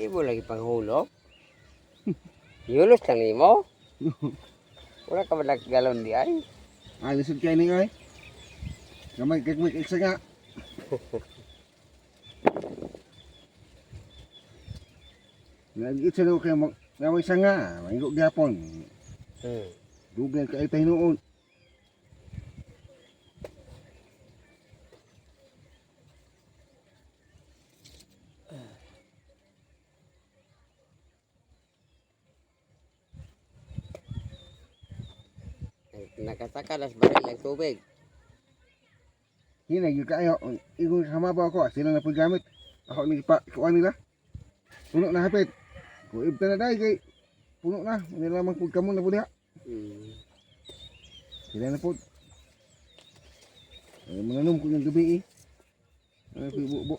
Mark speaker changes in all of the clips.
Speaker 1: Ibo lagi panghulog. Yulos lang nimo. Wala ka ba naggalon di ay?
Speaker 2: Ay, lisod kayo ni ay. Kamay kagmik iksa nga. Nag-itsa daw kayo may sanga. Mahigo gyapon. Dugay ka ay tahinuon.
Speaker 1: Nakasakalas baril ng tubig.
Speaker 2: Hinay yung kayo. Igon hamabaw ako. Sila na po gamit. Ako ikuan nila. Puno na hapit. Kuib na dahi kay. Puno na. Nilamang po kamo na po diha. Sila na po. Manganom ko yung gabi eh. Ano po ibu-ubo.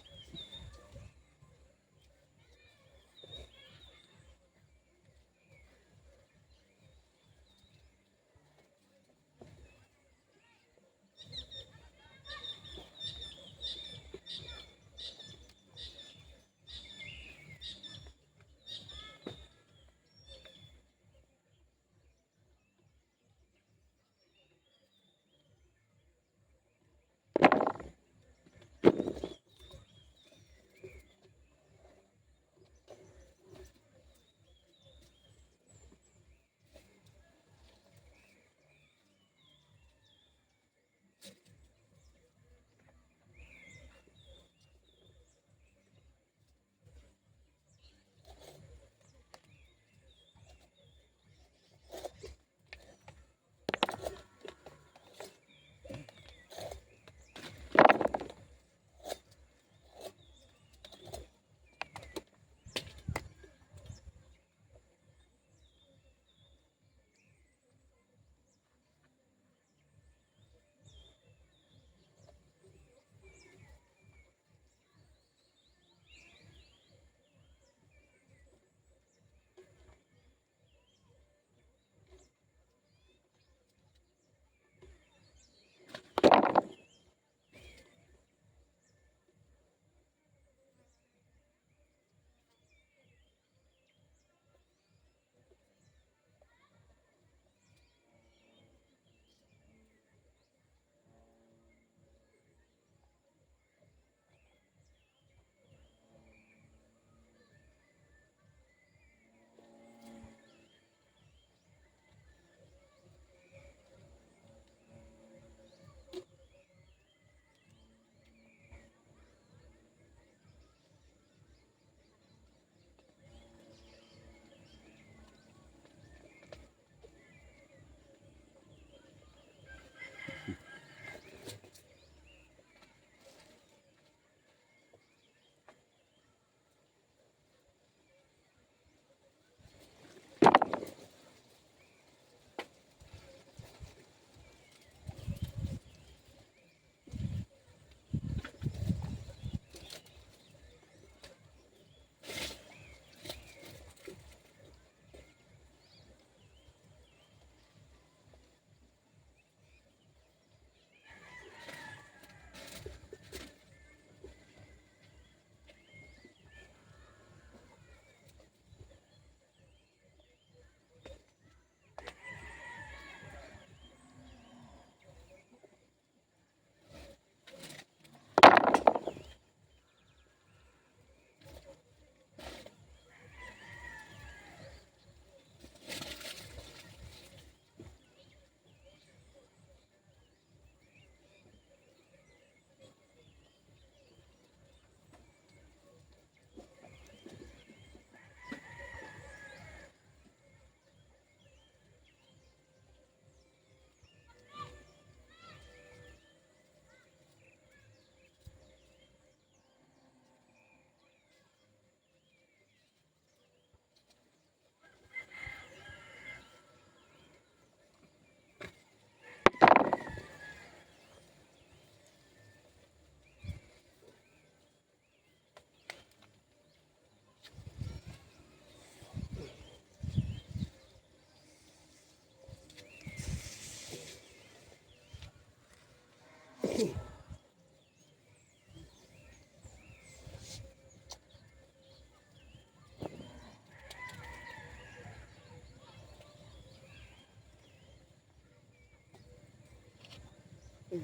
Speaker 2: Eh.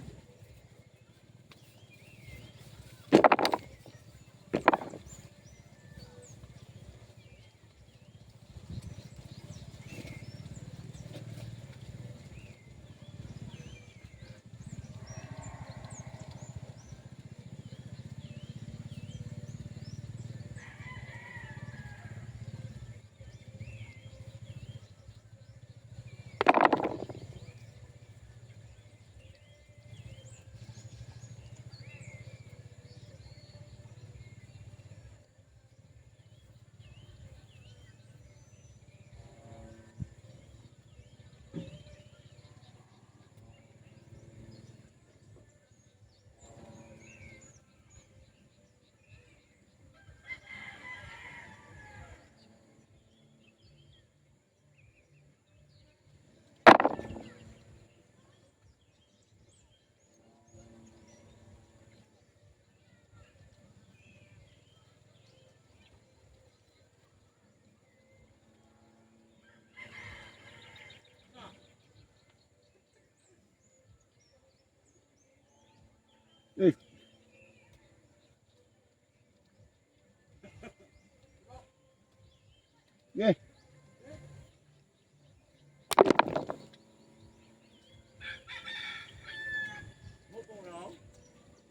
Speaker 2: Eh.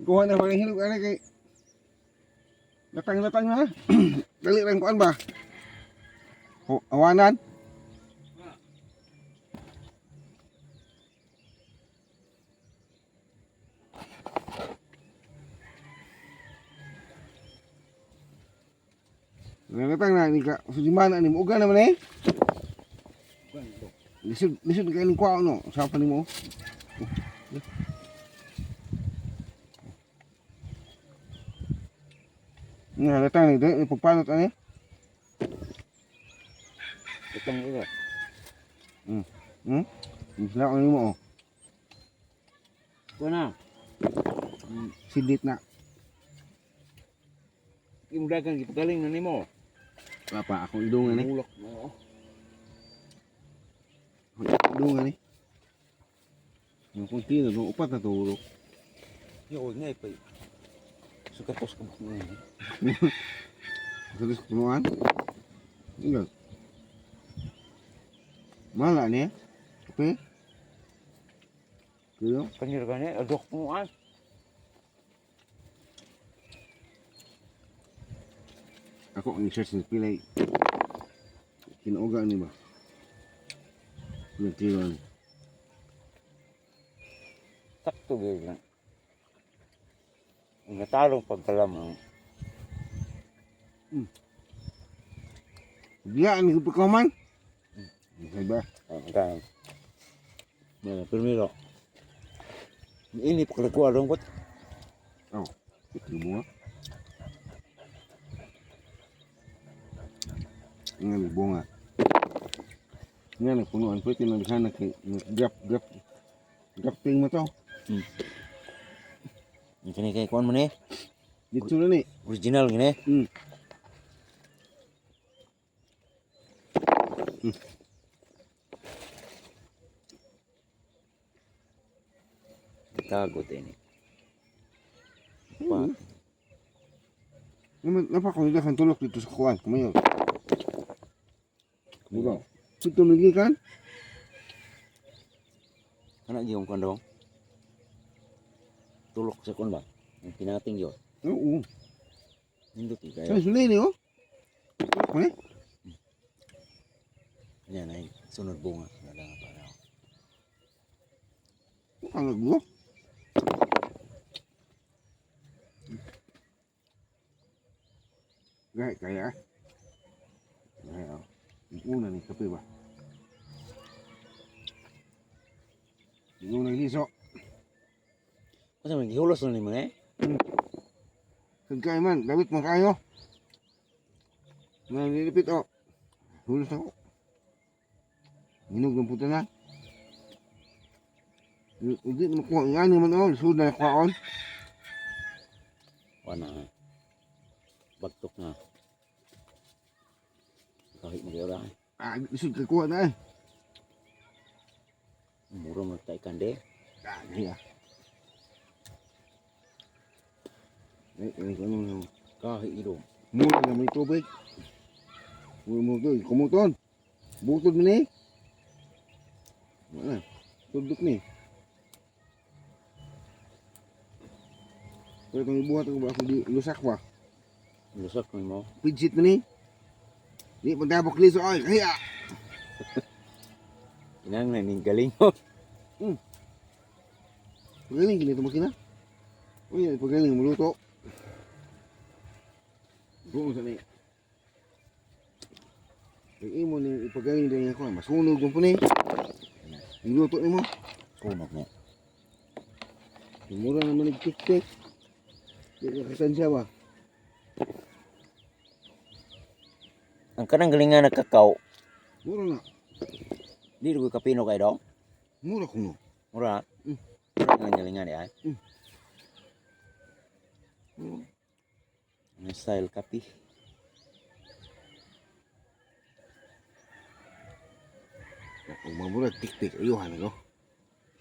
Speaker 2: Kuha na paling hilog ana kay datang na. Dali lang kuan ba? Awanan. Datang na ni ka sa mana ni mo uga naman eh. Lisod kay ni kuha no. Sa pa nimo? Nga datang ni dali pagpanot ani.
Speaker 1: Itong ito.
Speaker 2: Isla ko nimo oh.
Speaker 1: Ito na.
Speaker 2: Sidit na.
Speaker 1: Yung dagang ipagaling na nimo.
Speaker 2: Papa ako idungan eh.
Speaker 1: Ulok mo.
Speaker 2: Idungan eh. Yung kunti na doon, upat na tulog.
Speaker 1: Yo, ngay pa. Sukatos ko mo.
Speaker 2: Terus kemuan. Enggak. Malah nih. Oke. Gitu.
Speaker 1: Kanir kane adok mo an.
Speaker 2: Ako ang search ni pilay. Kinuga ni ba? Nagtiro ni.
Speaker 1: Sakto gyud lang. Ang natarong pagkalamang.
Speaker 2: Dia ni pagkaman. Ba?
Speaker 1: Kan. Bueno, primero. Ini pagkakuha rong kot.
Speaker 2: Oh. Itu bunga. Ini bunga. Ini nak punuan pwede na sana kay gap ting mo to.
Speaker 1: Ini kini kay kuan mo ni.
Speaker 2: Dito na ni.
Speaker 1: Original gini. Tago ini. Pa.
Speaker 2: Napakulugan ang tulok dito sa kuwan. Kumayo. Bugaw. Ito lagi kan?
Speaker 1: Kana gyung kuan dong. Tulok sa kuan ba? Ang pinating yo.
Speaker 2: Oo.
Speaker 1: Nindot
Speaker 2: Sa
Speaker 1: kayo.
Speaker 2: sulay ni oh. Ano?
Speaker 1: Yan ay sunod bunga. Nala nga para.
Speaker 2: Ang nagbuo. Kaya. Kaya. Una ni kape ba? Una liso.
Speaker 1: Kasi may gihulos na ni mo eh.
Speaker 2: Kagkay man, David man kayo. Nalilipit oh. Hulos ako. Hinog ng puta na. Hindi makuha nga naman oh. Lisod na nakaon.
Speaker 1: Wana. Bagtok na. Kahit mo kaya
Speaker 2: Ah, lisod kakuha na eh.
Speaker 1: mura mo tayo kande.
Speaker 2: Ah, iya. Ay, ano na.
Speaker 3: Kahi ilong.
Speaker 2: Mura na may tubig. Kumuton. Butod mo ni. Wala. Tudok ni. Pero itong ibuhat ako ba ako di lusak pa.
Speaker 3: Lusak mo.
Speaker 2: Pidsit mo ni. Di pagdabok liso. Ay, kaya.
Speaker 3: Inang naning galing mo.
Speaker 2: Pagaling, ganito makina. Uy, pagaling, maluto. Buong sa ni. Yung imo ni ipagaling din ako. Masunog mo po ni. Iluto ni mo.
Speaker 3: Kunog mo.
Speaker 2: Mura naman nag-tik-tik. Di ka katansya ba?
Speaker 3: Ang kanang galingan na kakao.
Speaker 2: Mura na.
Speaker 3: Di ko kapino kay dong.
Speaker 2: Mura ko no.
Speaker 3: Mura.
Speaker 2: Mm.
Speaker 3: Mura ang galingan di ay. Ang style kapi.
Speaker 2: Kung mamura tik-tik, ayuhan ako.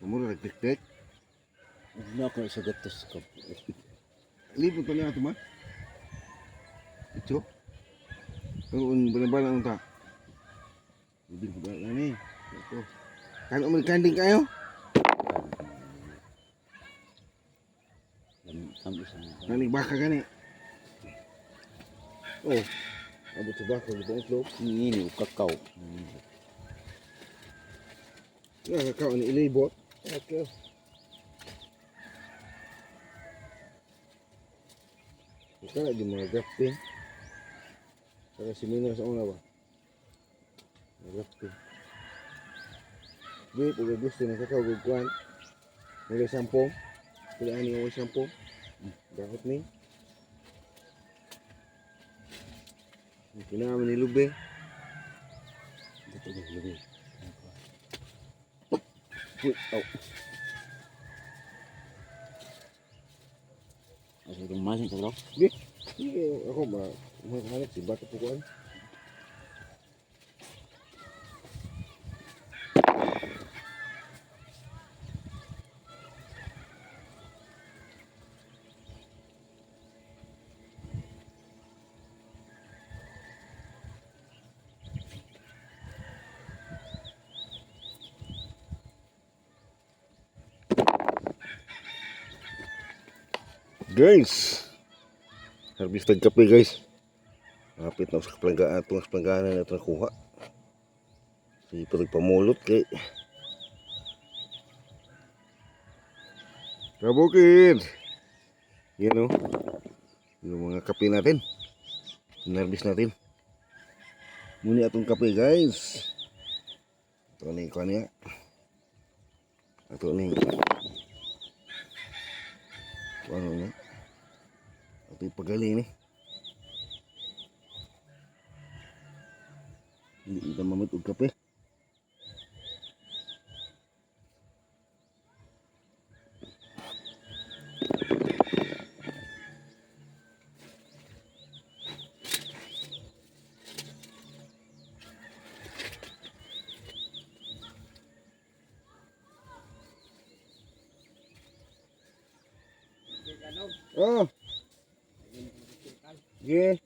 Speaker 2: Mamura tik-tik.
Speaker 3: Hindi ako sa gatos ko.
Speaker 2: Lipot pa niya ito ma. Ito. Ang bala-bala nung ta. Hindi ko bala na eh. Ito. Kano mo kanding kayo?
Speaker 3: Kami sa mga.
Speaker 2: Nanig baka gani. Oh. Abot sa baka, di ba ang slope?
Speaker 3: Ini o kakao.
Speaker 2: Kakao ni ilibot. Okay. Kaya di mga grafting. Kaya seminar sa una ba? Mga grafting. Di, pag gusto ng kakao gugkuhan. Nagay sampong. Pilaan niyo ang sampong. Gahot ni. Kinaman ni Lube.
Speaker 3: Dito na lubi.
Speaker 2: Uy, oh.
Speaker 3: Asa itong masin sa bro?
Speaker 2: Di, ako ba? Mahal si bata po kuhan. Guys, harvested kape guys. Kapit na sa kapanggaan itong kapanggaan na ito nakuha. Sige pa nagpamulot kay kabukid. Yan o. Yung mga kape natin. Hinarvest natin. Muni atong kape guys. Ito na yung niya. Ito na yung ano niya. Ito yung pagaling eh. Hindi kita mamit og kape. Oh. Yeah.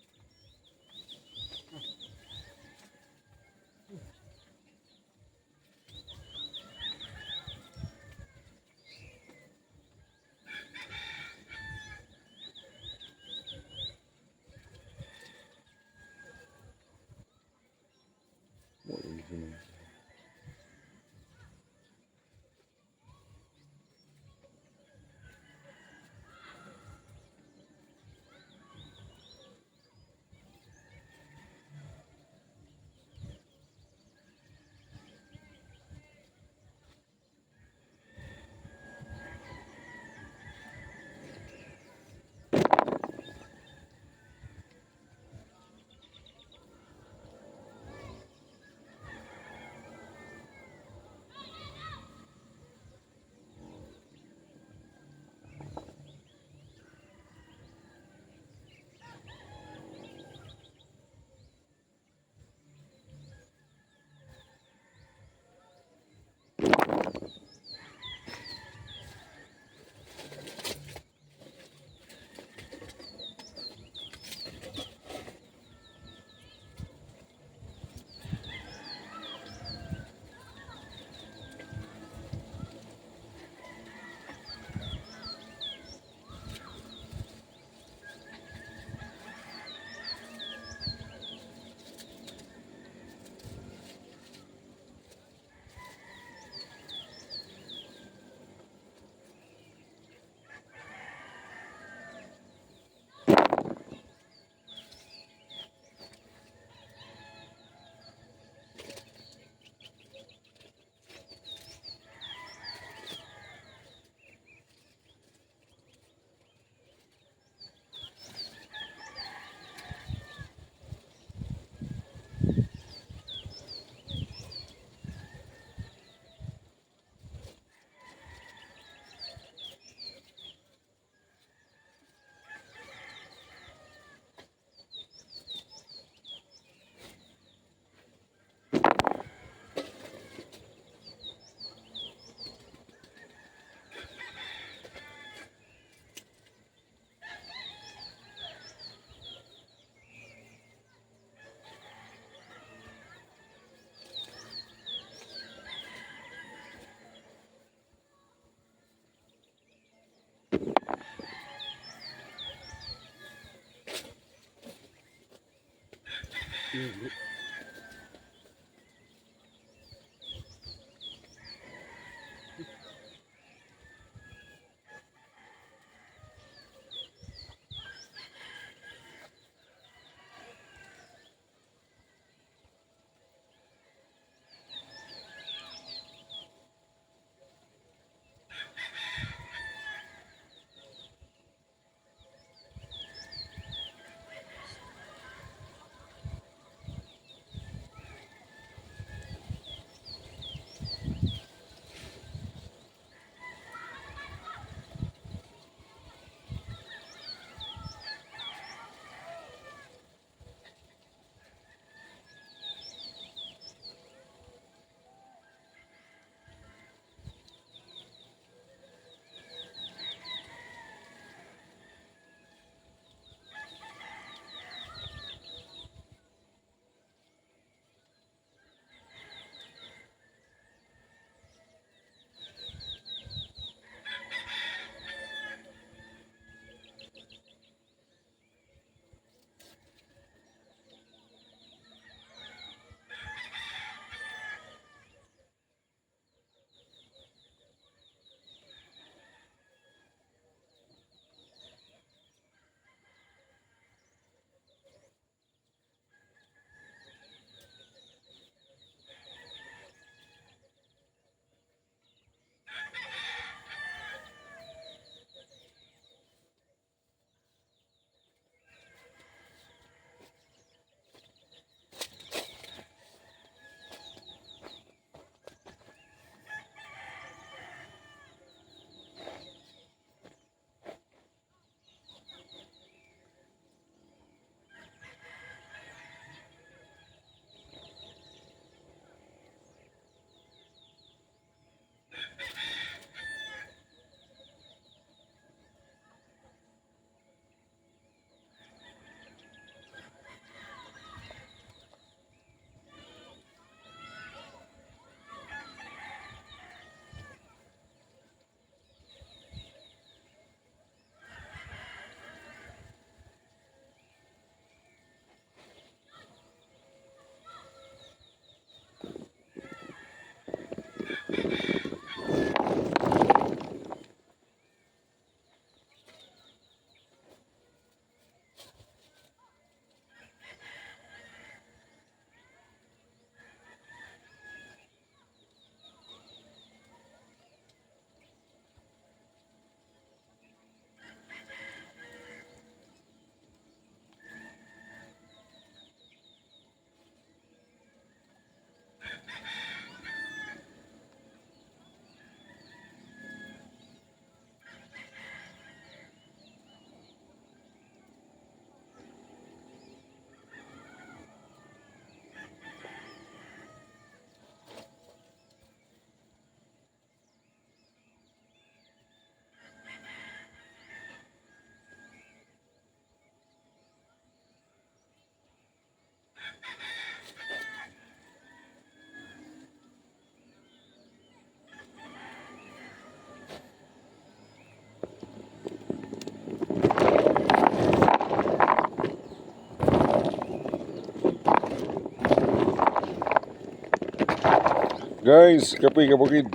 Speaker 2: Guys, kape kabukid.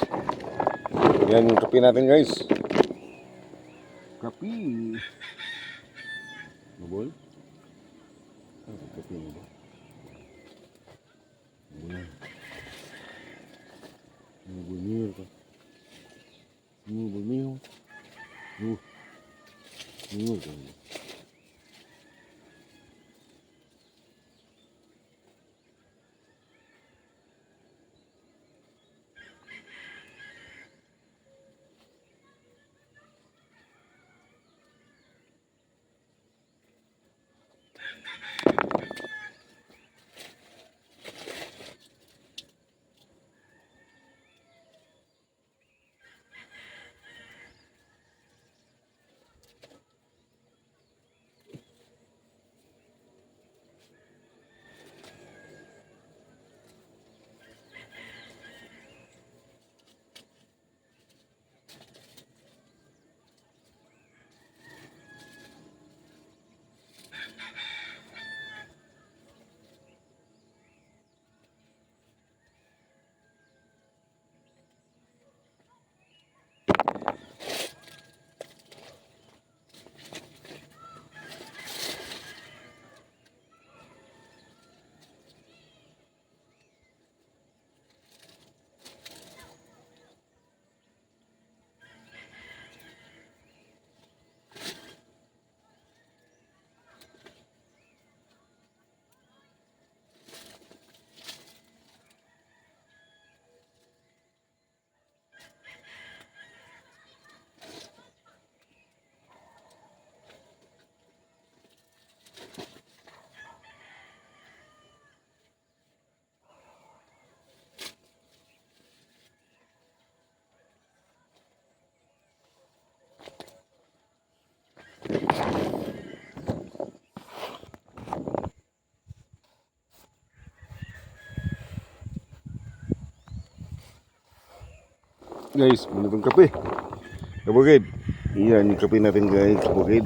Speaker 2: Yan yung kape natin guys. Kape. Mabol? Ano kape mo ba? Mabol niyo ka. Mabol niyo. Niyo ka. Guys, muna itong kape. Kabukid. Iyan yung kape natin guys. Kabukid.